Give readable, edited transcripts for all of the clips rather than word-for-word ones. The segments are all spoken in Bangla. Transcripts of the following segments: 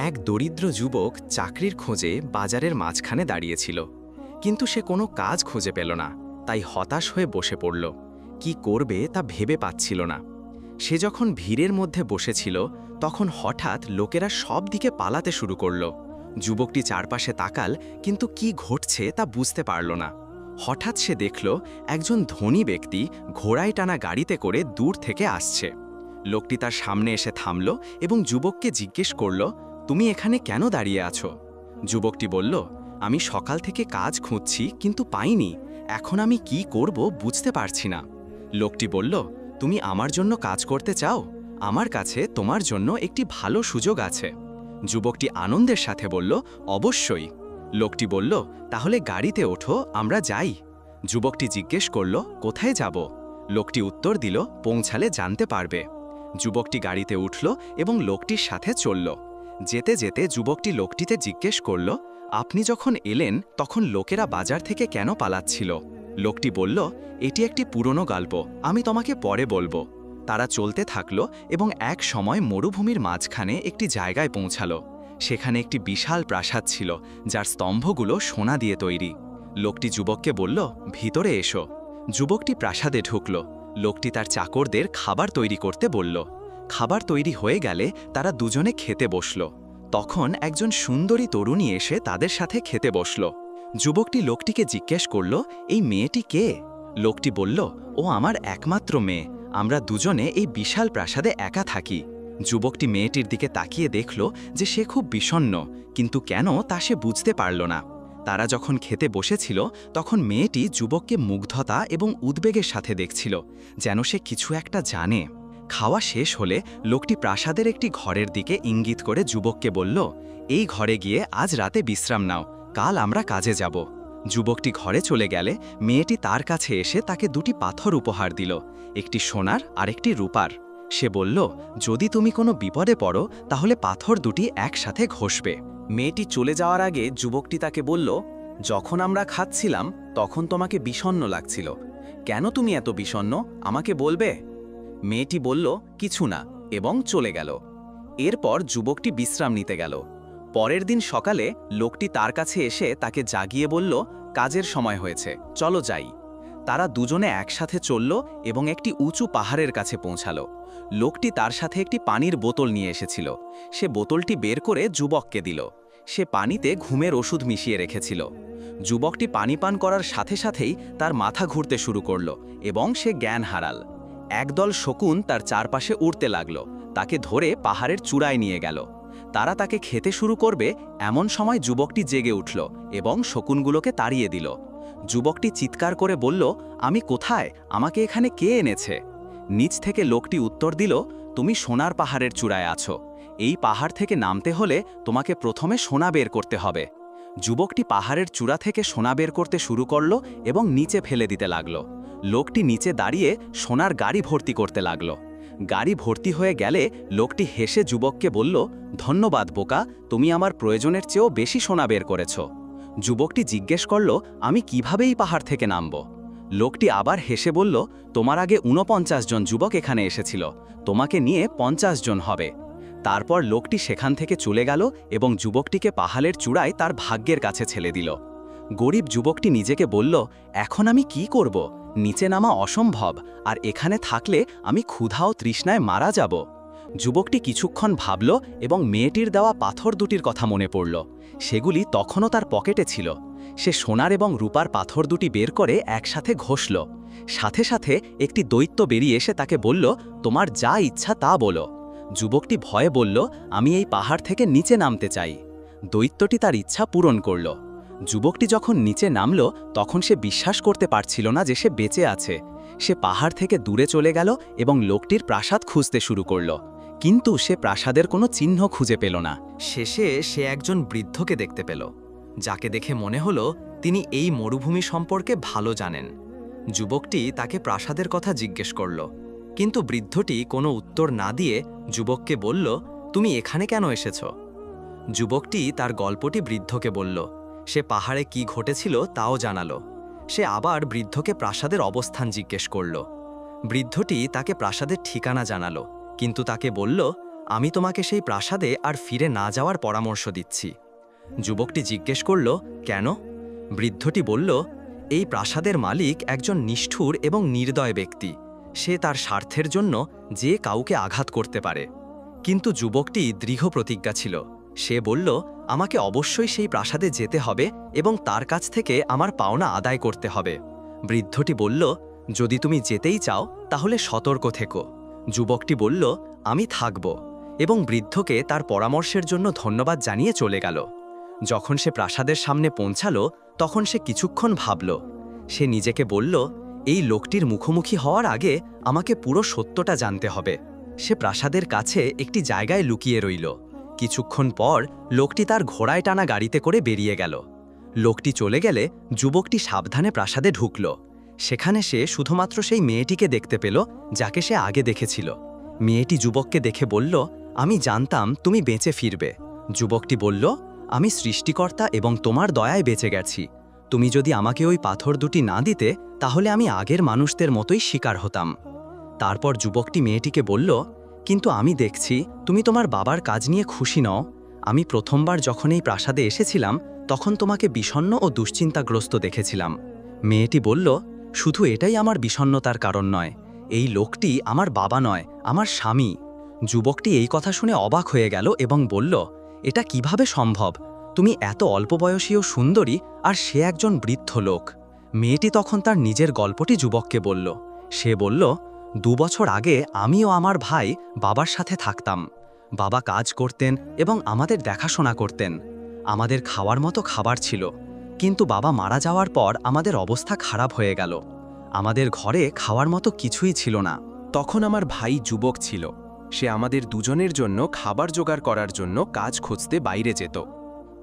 এক দরিদ্র যুবক চাকরির খোঁজে বাজারের মাঝখানে দাঁড়িয়েছিল, কিন্তু সে কোনো কাজ খুঁজে পেল না। তাই হতাশ হয়ে বসে পড়ল। কি করবে তা ভেবে পাচ্ছিল না। সে যখন ভিড়ের মধ্যে বসেছিল, তখন হঠাৎ লোকেরা সব দিকে পালাতে শুরু করল। যুবকটি চারপাশে তাকাল, কিন্তু কি ঘটছে তা বুঝতে পারল না। হঠাৎ সে দেখল একজন ধনী ব্যক্তি ঘোড়ায় টানা গাড়িতে করে দূর থেকে আসছে। লোকটি তার সামনে এসে থামল এবং যুবককে জিজ্ঞেস করল, তুমি এখানে কেন দাঁড়িয়ে আছো? যুবকটি বলল, আমি সকাল থেকে কাজ খুঁজছি কিন্তু পাইনি। এখন আমি কি করব বুঝতে পারছি না। লোকটি বলল, তুমি আমার জন্য কাজ করতে চাও? আমার কাছে তোমার জন্য একটি ভালো সুযোগ আছে। যুবকটি আনন্দের সাথে বলল, অবশ্যই। লোকটি বলল, তাহলে গাড়িতে ওঠো, আমরা যাই। যুবকটি জিজ্ঞেস করল, কোথায় যাব? লোকটি উত্তর দিল, পৌঁছালে জানতে পারবে। যুবকটি গাড়িতে উঠল এবং লোকটির সাথে চলল। যেতে যেতে যুবকটি লোকটিতে জিজ্ঞেস করল, আপনি যখন এলেন তখন লোকেরা বাজার থেকে কেন পালাচ্ছিল? লোকটি বলল, এটি একটি পুরনো গল্প, আমি তোমাকে পরে বলবো। তারা চলতে থাকল এবং এক সময় মরুভূমির মাঝখানে একটি জায়গায় পৌঁছালো। সেখানে একটি বিশাল প্রাসাদ ছিল, যার স্তম্ভগুলো সোনা দিয়ে তৈরি। লোকটি যুবককে বলল, ভিতরে এসো। যুবকটি প্রাসাদে ঢুকল। লোকটি তার চাকরদের খাবার তৈরি করতে বলল। খাবার তৈরি হয়ে গেলে তারা দুজনে খেতে বসল। তখন একজন সুন্দরী তরুণী এসে তাদের সাথে খেতে বসল। যুবকটি লোকটিকে জিজ্ঞেস করল, এই মেয়েটি কে? লোকটি বলল, ও আমার একমাত্র মেয়ে। আমরা দুজনে এই বিশাল প্রাসাদে একা থাকি। যুবকটি মেয়েটির দিকে তাকিয়ে দেখল যে সে খুব বিষণ্ণ, কিন্তু কেন তা সে বুঝতে পারল না। তারা যখন খেতে বসেছিল তখন মেয়েটি যুবককে মুগ্ধতা এবং উদ্বেগের সাথে দেখছিল, যেন সে কিছু একটা জানে। খাওয়া শেষ হলে লোকটি প্রাসাদের একটি ঘরের দিকে ইঙ্গিত করে যুবককে বলল, এই ঘরে গিয়ে আজ রাতে বিশ্রাম নাও, কাল আমরা কাজে যাব। যুবকটি ঘরে চলে গেলে মেয়েটি তার কাছে এসে তাকে দুটি পাথর উপহার দিল, একটি সোনার আর একটি রূপার। সে বলল, যদি তুমি কোনো বিপদে পড়ো তাহলে পাথর দুটি একসাথে ঘষবে। মেয়েটি চলে যাওয়ার আগে যুবকটি তাকে বলল, যখন আমরা খাচ্ছিলাম তখন তোমাকে বিষণ্ণ লাগছিল। কেন তুমি এত বিষণ্ণ, আমাকে বলবে? মেয়েটি বলল, কিছু না, এবং চলে গেল। এরপর যুবকটি বিশ্রাম নিতে গেল। পরের দিন সকালে লোকটি তার কাছে এসে তাকে জাগিয়ে বলল, কাজের সময় হয়েছে, চলো যাই। তারা দুজনে একসাথে চলল এবং একটি উঁচু পাহাড়ের কাছে পৌঁছালো। লোকটি তার সাথে একটি পানির বোতল নিয়ে এসেছিল। সে বোতলটি বের করে যুবককে দিল। সে পানিতে ঘুমের ওষুধ মিশিয়ে রেখেছিল। যুবকটি পানি পান করার সাথে সাথেই তার মাথা ঘুরতে শুরু করল এবং সে জ্ঞান হারাল। একদল শকুন তার চারপাশে উড়তে লাগল, তাকে ধরে পাহাড়ের চূড়ায় নিয়ে গেল। তারা তাকে খেতে শুরু করবে এমন সময় যুবকটি জেগে উঠল এবং শকুনগুলোকে তাড়িয়ে দিল। যুবকটি চিৎকার করে বলল, আমি কোথায়? আমাকে এখানে কে এনেছে? নিচ থেকে লোকটি উত্তর দিল, তুমি সোনার পাহাড়ের চূড়ায় আছো। এই পাহাড় থেকে নামতে হলে তোমাকে প্রথমে সোনা বের করতে হবে। যুবকটি পাহাড়ের চূড়া থেকে সোনা বের করতে শুরু করল এবং নিচে ফেলে দিতে লাগল। লোকটি নিচে দাঁড়িয়ে সোনার গাড়ি ভর্তি করতে লাগল। গাড়ি ভর্তি হয়ে গেলে লোকটি হেসে যুবককে বলল, ধন্যবাদ বোকা, তুমি আমার প্রয়োজনের চেয়েও বেশি সোনা বের করেছ। যুবকটি জিজ্ঞেস করল, আমি কিভাবে এই পাহাড় থেকে নামব? লোকটি আবার হেসে বলল, তোমার আগে ৪৯ জন যুবক এখানে এসেছিল, তোমাকে নিয়ে ৫০ জন হবে। তারপর লোকটি সেখান থেকে চলে গেল এবং যুবকটিকে পাহাড়ের চূড়ায় তার ভাগ্যের কাছে ছেড়ে দিল। গরিব যুবকটি নিজেকে বলল, এখন আমি কি করব? নিচে নামা অসম্ভব, আর এখানে থাকলে আমি ক্ষুধা ও তৃষ্ণায় মারা যাব। যুবকটি কিছুক্ষণ ভাবল এবং মেয়েটির দেওয়া পাথর দুটির কথা মনে পড়ল। সেগুলি তখনও তার পকেটে ছিল। সে সোনার এবং রূপার পাথর দুটি বের করে একসাথে ঘষল। সাথে সাথে একটি দৈত্য বেরিয়ে এসে তাকে বলল, তোমার যা ইচ্ছা তা বলো। যুবকটি ভয়ে বলল, আমি এই পাহাড় থেকে নিচে নামতে চাই। দৈত্যটি তার ইচ্ছা পূরণ করল। যুবকটি যখন নিচে নামল তখন সে বিশ্বাস করতে পারছিল না যে সে বেঁচে আছে। সে পাহাড় থেকে দূরে চলে গেল এবং লোকটির প্রাসাদ খুঁজতে শুরু করল, কিন্তু সে প্রাসাদের কোনো চিহ্ন খুঁজে পেল না। শেষে সে একজন বৃদ্ধকে দেখতে পেল, যাকে দেখে মনে হলো তিনি এই মরুভূমি সম্পর্কে ভালো জানেন। যুবকটি তাকে প্রাসাদের কথা জিজ্ঞেস করল, কিন্তু বৃদ্ধটি কোনো উত্তর না দিয়ে যুবককে বলল, তুমি এখানে কেন এসেছ? যুবকটি তার গল্পটি বৃদ্ধকে বলল। সে পাহাড়ে কি ঘটেছিল তাও জানালো। সে আবার বৃদ্ধকে প্রাসাদের অবস্থান জিজ্ঞেস করল। বৃদ্ধটি তাকে প্রাসাদের ঠিকানা জানালো, কিন্তু তাকে বলল, আমি তোমাকে সেই প্রাসাদে আর ফিরে না যাওয়ার পরামর্শ দিচ্ছি। যুবকটি জিজ্ঞেস করল, কেন? বৃদ্ধটি বলল, এই প্রাসাদের মালিক একজন নিষ্ঠুর এবং নির্দয় ব্যক্তি। সে তার স্বার্থের জন্য যে কাউকে আঘাত করতে পারে। কিন্তু যুবকটি দৃঢ় প্রতিজ্ঞা ছিল। সে বলল, আমাকে অবশ্যই সেই প্রাসাদে যেতে হবে এবং তার কাছ থেকে আমার পাওনা আদায় করতে হবে। বৃদ্ধটি বলল, যদি তুমি যেতেই চাও তাহলে সতর্ক থেকো। যুবকটি বলল, আমি থাকব, এবং বৃদ্ধকে তার পরামর্শের জন্য ধন্যবাদ জানিয়ে চলে গেল। যখন সে প্রাসাদের সামনে পৌঁছালো তখন সে কিছুক্ষণ ভাবল। সে নিজেকে বলল, এই লোকটির মুখোমুখি হওয়ার আগে আমাকে পুরো সত্যটা জানতে হবে। সে প্রাসাদের কাছে একটি জায়গায় লুকিয়ে রইল। কিছুক্ষণ পর লোকটি তার ঘোড়ায় টানা গাড়িতে করে বেরিয়ে গেল। লোকটি চলে গেলে যুবকটি সাবধানে প্রাসাদে ঢুকল। সেখানে সে শুধুমাত্র সেই মেয়েটিকে দেখতে পেল যাকে সে আগে দেখেছিল। মেয়েটি যুবককে দেখে বলল, আমি জানতাম তুমি বেঁচে ফিরবে। যুবকটি বলল, আমি সৃষ্টিকর্তা এবং তোমার দয়ায় বেঁচে গেছি। তুমি যদি আমাকে ওই পাথর দুটি না দিতে তাহলে আমি আগের মানুষদের মতোই শিকার হতাম। তারপর যুবকটি মেয়েটিকে বলল, কিন্তু আমি দেখছি তুমি তোমার বাবার কাজ নিয়ে খুশি নও। আমি প্রথমবার যখন এই প্রাসাদে এসেছিলাম তখন তোমাকে বিষণ্ণ ও দুশ্চিন্তাগ্রস্ত দেখেছিলাম। মেয়েটি বলল, শুধু এটাই আমার বিষণ্ণতার কারণ নয়, এই লোকটি আমার বাবা নয়, আমার স্বামী। যুবকটি এই কথা শুনে অবাক হয়ে গেল এবং বলল, এটা কিভাবে সম্ভব? তুমি এত অল্প বয়সী ও সুন্দরী, আর সে একজন বৃদ্ধ লোক। মেয়েটি তখন তার নিজের গল্পটি যুবককে বলল। সে বলল, 2 বছর আগে আমি ও আমার ভাই বাবার সাথে থাকতাম। বাবা কাজ করতেন এবং আমাদের দেখাশোনা করতেন। আমাদের খাওয়ার মতো খাবার ছিল, কিন্তু বাবা মারা যাওয়ার পর আমাদের অবস্থা খারাপ হয়ে গেল। আমাদের ঘরে খাওয়ার মতো কিছুই ছিল না। তখন আমার ভাই যুবক ছিল। সে আমাদের দুজনের জন্য খাবার জোগাড় করার জন্য কাজ খুঁজতে বাইরে যেত।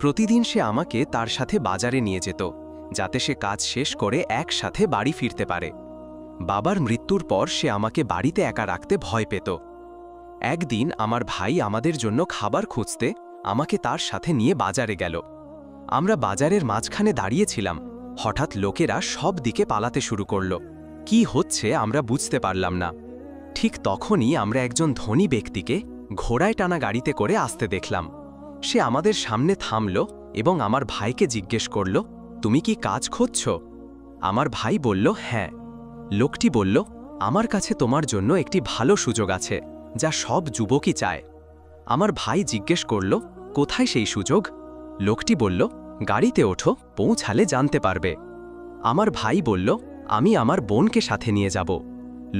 প্রতিদিন সে আমাকে তার সাথে বাজারে নিয়ে যেত, যাতে সে কাজ শেষ করে একসাথে বাড়ি ফিরতে পারে। বাবার মৃত্যুর পর সে আমাকে বাড়িতে একা রাখতে ভয় পেত। একদিন আমার ভাই আমাদের জন্য খাবার খুঁজতে আমাকে তার সাথে নিয়ে বাজারে গেল। আমরা বাজারের মাঝখানে দাঁড়িয়েছিলাম। হঠাৎ লোকেরা সব দিকে পালাতে শুরু করল। কি হচ্ছে আমরা বুঝতে পারলাম না। ঠিক তখনই আমরা একজন ধনী ব্যক্তিকে ঘোড়ায় টানা গাড়িতে করে আসতে দেখলাম। সে আমাদের সামনে থামল এবং আমার ভাইকে জিজ্ঞেস করল, তুমি কি কাজ খুঁজছ? আমার ভাই বলল, হ্যাঁ। লোকটি বলল, আমার কাছে তোমার জন্য একটি ভালো সুযোগ আছে, যা সব যুবকই চায়। আমার ভাই জিজ্ঞেস করল, কোথায় সেই সুযোগ? লোকটি বলল, গাড়িতে ওঠো, পৌঁছালে জানতে পারবে। আমার ভাই বলল, আমি আমার বোনকে সাথে নিয়ে যাব।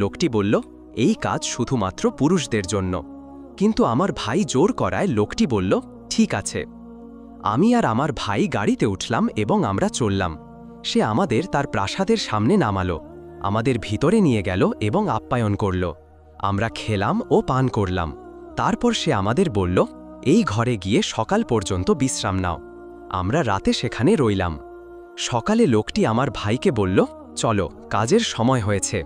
লোকটি বলল, এই কাজ শুধুমাত্র পুরুষদের জন্য। কিন্তু আমার ভাই জোর করায় লোকটি বলল, ঠিক আছে। আমি আর আমার ভাই গাড়িতে উঠলাম এবং আমরা চললাম। সে আমাদের তার প্রাসাদের সামনে নামালো, আমাদের ভিতরে নিয়ে গেল এবং আপ্যায়ন করল। আমরা খেলাম ও পান করলাম। তারপর সে আমাদের বলল, এই ঘরে গিয়ে সকাল পর্যন্ত বিশ্রাম নাও। আমরা রাতে সেখানে রইলাম। সকালে লোকটি আমার ভাইকে বলল, চলো, কাজের সময় হয়েছে।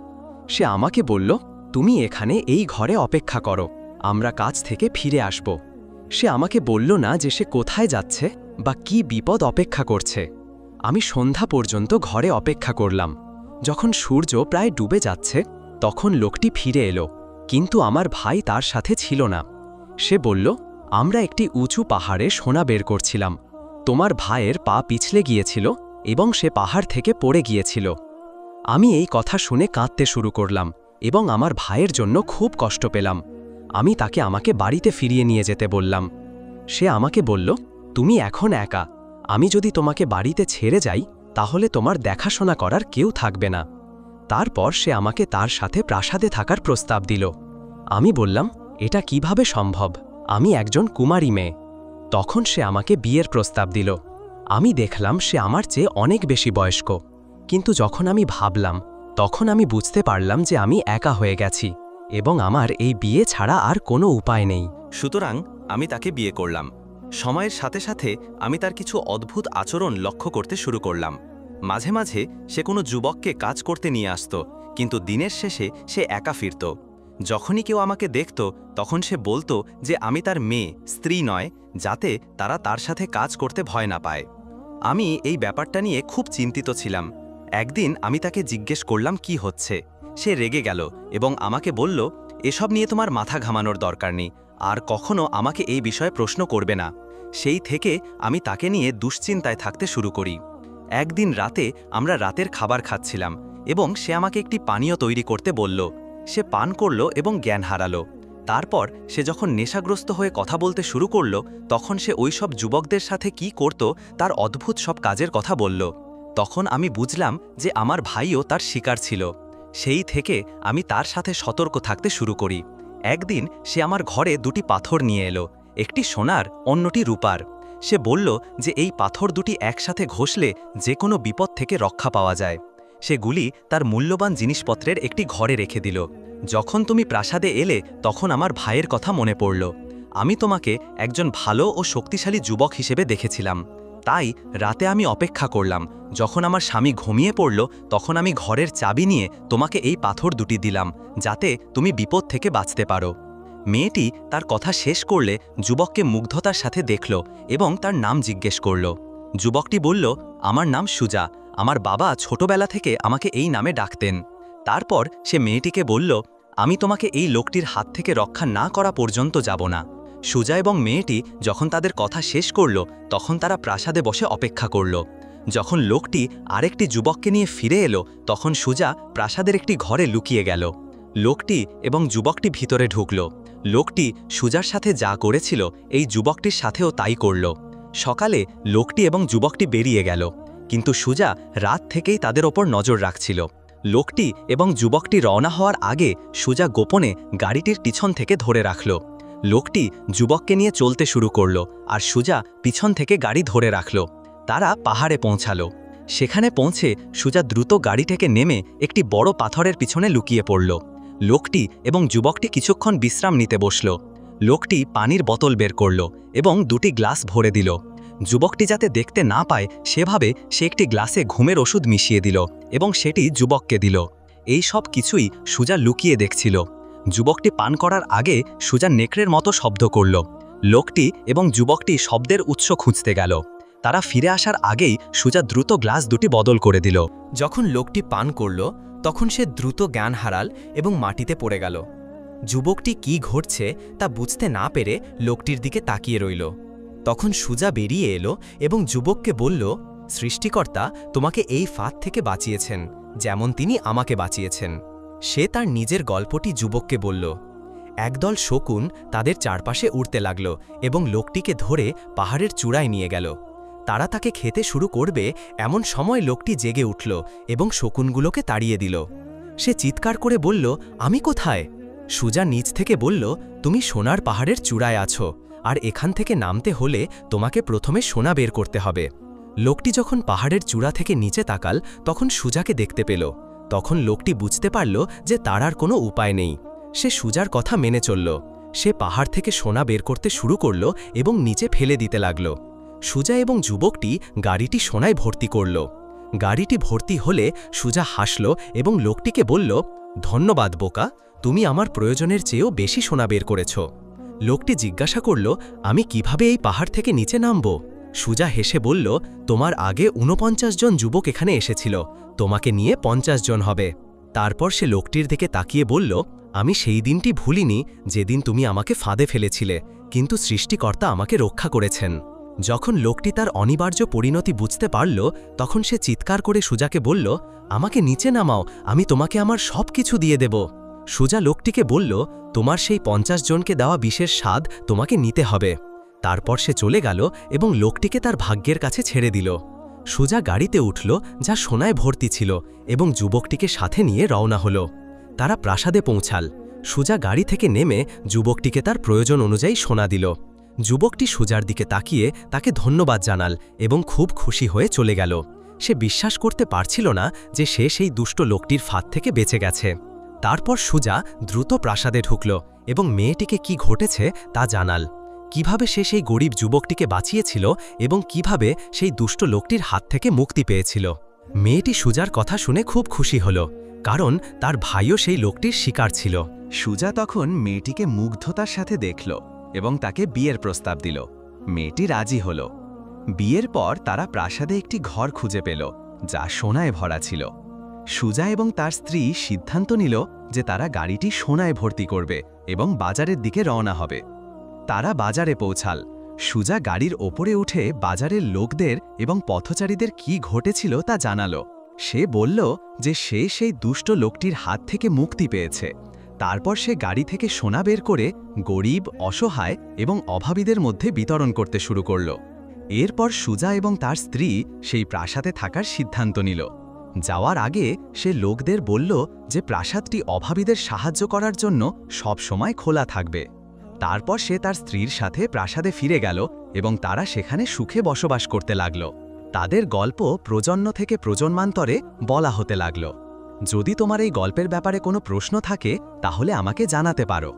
সে আমাকে বলল, তুমি এখানে এই ঘরে অপেক্ষা করো, আমরা কাজ থেকে ফিরে আসব। সে আমাকে বলল না যে সে কোথায় যাচ্ছে বা কি বিপদ অপেক্ষা করছে। আমি সন্ধ্যা পর্যন্ত ঘরে অপেক্ষা করলাম। যখন সূর্য প্রায় ডুবে যাচ্ছে তখন লোকটি ফিরে এলো, কিন্তু আমার ভাই তার সাথে ছিল না। সে বলল, আমরা একটি উঁচু পাহাড়ে সোনা বের করছিলাম। তোমার ভাইয়ের পা পিছলে গিয়েছিল এবং সে পাহাড় থেকে পড়ে গিয়েছিল। আমি এই কথা শুনে কাঁদতে শুরু করলাম এবং আমার ভাইয়ের জন্য খুব কষ্ট পেলাম। আমি তাকে আমাকে বাড়িতে ফিরিয়ে নিয়ে যেতে বললাম। সে আমাকে বলল, তুমি এখন একা। আমি যদি তোমাকে বাড়িতে ছেড়ে যাই তাহলে তোমার দেখাশোনা করার কেউ থাকবে না। তারপর সে আমাকে তার সাথে প্রাসাদে থাকার প্রস্তাব দিল। আমি বললাম, এটা কিভাবে সম্ভব? আমি একজন কুমারী মেয়ে। তখন সে আমাকে বিয়ের প্রস্তাব দিল। আমি দেখলাম সে আমার চেয়ে অনেক বেশি বয়স্ক, কিন্তু যখন আমি ভাবলাম তখন আমি বুঝতে পারলাম যে আমি একা হয়ে গেছি এবং আমার এই বিয়ে ছাড়া আর কোনো উপায় নেই। সুতরাং আমি তাকে বিয়ে করলাম। সময়ের সাথে সাথে আমি তার কিছু অদ্ভুত আচরণ লক্ষ্য করতে শুরু করলাম। মাঝে মাঝে সে কোনো যুবককে কাজ করতে নিয়ে আসত, কিন্তু দিনের শেষে সে একা ফিরত। যখনই কেউ আমাকে দেখত তখন সে বলতো যে আমি তার মেয়ে, স্ত্রী নয়, যাতে তারা তার সাথে কাজ করতে ভয় না পায়। আমি এই ব্যাপারটা নিয়ে খুব চিন্তিত ছিলাম। একদিন আমি তাকে জিজ্ঞেস করলাম কি হচ্ছে। সে রেগে গেল এবং আমাকে বলল, এসব নিয়ে তোমার মাথা ঘামানোর দরকার নেই, আর কখনো আমাকে এই বিষয়ে প্রশ্ন করবে না। সেই থেকে আমি তাকে নিয়ে দুশ্চিন্তায় থাকতে শুরু করি। একদিন রাতে আমরা রাতের খাবার খাচ্ছিলাম এবং সে আমাকে একটি পানীয় তৈরি করতে বলল। সে পান করল এবং জ্ঞান হারালো। তারপর সে যখন নেশাগ্রস্ত হয়ে কথা বলতে শুরু করল, তখন সে ওই সব যুবকদের সাথে কি করত তার অদ্ভুত সব কাজের কথা বলল। তখন আমি বুঝলাম যে আমার ভাইও তার শিকার ছিল। সেই থেকে আমি তার সাথে সতর্ক থাকতে শুরু করি। একদিন সে আমার ঘরে দুটি পাথর নিয়ে এলো, একটি সোনার, অন্যটি রূপার। সে বলল যে এই পাথর দুটি একসাথে ঘষলে যে কোনো বিপদ থেকে রক্ষা পাওয়া যায়। সেগুলি তার মূল্যবান জিনিসপত্রের একটি ঘরে রেখে দিল। যখন তুমি প্রাসাদে এলে তখন আমার ভাইয়ের কথা মনে পড়ল। আমি তোমাকে একজন ভালো ও শক্তিশালী যুবক হিসেবে দেখেছিলাম। তাই রাতে আমি অপেক্ষা করলাম। যখন আমার স্বামী ঘুমিয়ে পড়ল তখন আমি ঘরের চাবি নিয়ে তোমাকে এই পাথর দুটি দিলাম, যাতে তুমি বিপদ থেকে বাঁচতে পারো। মেয়েটি তার কথা শেষ করলে যুবককে মুগ্ধতার সাথে দেখল এবং তার নাম জিজ্ঞেস করল। যুবকটি বলল, আমার নাম সুজা। আমার বাবা ছোটবেলা থেকে আমাকে এই নামে ডাকতেন। তারপর সে মেয়েটিকে বলল, আমি তোমাকে এই লোকটির হাত থেকে রক্ষা না করা পর্যন্ত যাব না। সুজা এবং মেয়েটি যখন তাদের কথা শেষ করল তখন তারা প্রাসাদে বসে অপেক্ষা করল। যখন লোকটি আরেকটি যুবককে নিয়ে ফিরে এলো তখন সুজা প্রাসাদের একটি ঘরে লুকিয়ে গেল। লোকটি এবং যুবকটি ভিতরে ঢুকল। লোকটি সুজার সাথে যা করেছিল এই যুবকটির সাথেও তাই করল। সকালে লোকটি এবং যুবকটি বেরিয়ে গেল, কিন্তু সুজা রাত থেকেই তাদের ওপর নজর রাখছিল। লোকটি এবং যুবকটি রওনা হওয়ার আগে সুজা গোপনে গাড়িটির পিছন থেকে ধরে রাখল। লোকটি যুবককে নিয়ে চলতে শুরু করল আর সুজা পিছন থেকে গাড়ি ধরে রাখল। তারা পাহাড়ে পৌঁছালো। সেখানে পৌঁছে সুজা দ্রুত গাড়ি থেকে নেমে একটি বড় পাথরের পিছনে লুকিয়ে পড়ল। লোকটি এবং যুবকটি কিছুক্ষণ বিশ্রাম নিতে বসল। লোকটি পানির বোতল বের করল এবং দুটি গ্লাস ভরে দিল। যুবকটি যাতে দেখতে না পায় সেভাবে সে একটি গ্লাসে ঘুমের ওষুধ মিশিয়ে দিল এবং সেটি যুবককে দিল। এই সব কিছুই সুজা লুকিয়ে দেখছিল। যুবকটি পান করার আগে সুজা নেকড়ের মতো শব্দ করল। লোকটি এবং যুবকটি শব্দের উৎস খুঁজতে গেল। তারা ফিরে আসার আগেই সুজা দ্রুত গ্লাস দুটি বদল করে দিল। যখন লোকটি পান করল তখন সে দ্রুত জ্ঞান হারাল এবং মাটিতে পড়ে গেল। যুবকটি কি ঘটছে তা বুঝতে না পেরে লোকটির দিকে তাকিয়ে রইল। তখন সুজা বেরিয়ে এলো এবং যুবককে বলল, সৃষ্টিকর্তা তোমাকে এই ফাঁদ থেকে বাঁচিয়েছেন, যেমন তিনি আমাকে বাঁচিয়েছেন। সে তার নিজের গল্পটি যুবককে বলল। একদল শকুন তাদের চারপাশে উড়তে লাগল এবং লোকটিকে ধরে পাহাড়ের চূড়ায় নিয়ে গেল। তারা তাকে খেতে শুরু করবে এমন সময় লোকটি জেগে উঠল এবং শকুনগুলোকে তাড়িয়ে দিল। সে চিৎকার করে বলল, আমি কোথায়? সুজা নিচ থেকে বলল, তুমি সোনার পাহাড়ের চূড়ায় আছো, আর এখান থেকে নামতে হলে তোমাকে প্রথমে সোনা বের করতে হবে। লোকটি যখন পাহাড়ের চূড়া থেকে নিচে তাকাল তখন সুজাকে দেখতে পেল। তখন লোকটি বুঝতে পারল যে তার আর কোনো উপায় নেই। সে সুজার কথা মেনে চলল। সে পাহাড় থেকে সোনা বের করতে শুরু করল এবং নিচে ফেলে দিতে লাগল। সুজা এবং যুবকটি গাড়িটি সোনায় ভর্তি করল। গাড়িটি ভর্তি হলে সুজা হাসল এবং লোকটিকে বলল, ধন্যবাদ বোকা, তুমি আমার প্রয়োজনের চেয়েও বেশি সোনা বের করেছ। লোকটি জিজ্ঞাসা করল, আমি কিভাবে এই পাহাড় থেকে নিচে নামব? সুজা হেসে বলল, তোমার আগে ৪৯ জন যুবক এখানে এসেছিল, তোমাকে নিয়ে ৫০ জন হবে। তারপর সে লোকটির দিকে তাকিয়ে বলল, আমি সেই দিনটি ভুলিনি যেদিন তুমি আমাকে ফাঁদে ফেলেছিলে, কিন্তু সৃষ্টিকর্তা আমাকে রক্ষা করেছেন। যখন লোকটি তার অনিবার্য পরিণতি বুঝতে পারল তখন সে চিৎকার করে সুজাকে বলল, আমাকে নিচে নামাও, আমি তোমাকে আমার সব কিছু দিয়ে দেব। সুজা লোকটিকে বলল, তোমার সেই ৫০ জনকে দেওয়া বিশেষ স্বাদ তোমাকে নিতে হবে। তারপর সে চলে গেল এবং লোকটিকে তার ভাগ্যের কাছে ছেড়ে দিল। সুজা গাড়িতে উঠল যা সোনায় ভর্তি ছিল এবং যুবকটিকে সাথে নিয়ে রওনা হল। তারা প্রাসাদে পৌঁছাল। সুজা গাড়ি থেকে নেমে যুবকটিকে তার প্রয়োজন অনুযায়ী সোনা দিল। যুবকটি সুজার দিকে তাকিয়ে তাকে ধন্যবাদ জানাল এবং খুব খুশি হয়ে চলে গেল। সে বিশ্বাস করতে পারছিল না যে সে সেই দুষ্ট লোকটির ফাঁদ থেকে বেঁচে গেছে। তারপর সুজা দ্রুত প্রাসাদে ঢুকল এবং মেয়েটিকে কি ঘটেছে তা জানাল। কিভাবে সে সেই গরিব যুবকটিকে বাঁচিয়েছিল এবং কিভাবে সেই দুষ্ট লোকটির হাত থেকে মুক্তি পেয়েছিল। মেয়েটি সুজার কথা শুনে খুব খুশি হল, কারণ তার ভাইও সেই লোকটির শিকার ছিল। সুজা তখন মেয়েটিকে মুগ্ধতার সাথে দেখল এবং তাকে বিয়ের প্রস্তাব দিল। মেয়েটি রাজি হল। বিয়ের পর তারা প্রাসাদে একটি ঘর খুঁজে পেল যা সোনায় ভরা ছিল। সুজা এবং তার স্ত্রী সিদ্ধান্ত নিল যে তারা গাড়িটি সোনায় ভর্তি করবে এবং বাজারের দিকে রওনা হবে। তারা বাজারে পৌঁছাল। সুজা গাড়ির ওপরে উঠে বাজারের লোকদের এবং পথচারীদের কি ঘটেছিল তা জানালো। সে বলল যে সে সেই দুষ্ট লোকটির হাত থেকে মুক্তি পেয়েছে। তারপর সে গাড়ি থেকে সোনা বের করে গরিব, অসহায় এবং অভাবীদের মধ্যে বিতরণ করতে শুরু করল। এরপর সুজা এবং তার স্ত্রী সেই প্রাসাদে থাকার সিদ্ধান্ত নিল। যাওয়ার আগে সে লোকদের বলল যে প্রাসাদটি অভাবীদের সাহায্য করার জন্য সব সময় খোলা থাকবে। তারপর সে তার স্ত্রীর সাথে প্রাসাদে ফিরে গেল এবং তারা সেখানে সুখে বসবাস করতে লাগল। তাদের গল্প প্রজন্ম থেকে প্রজন্মান্তরে বলা হতে লাগল। যদি তোমার এই গল্পের ব্যাপারে কোনো প্রশ্ন থাকে তাহলে আমাকে জানাতে পারো।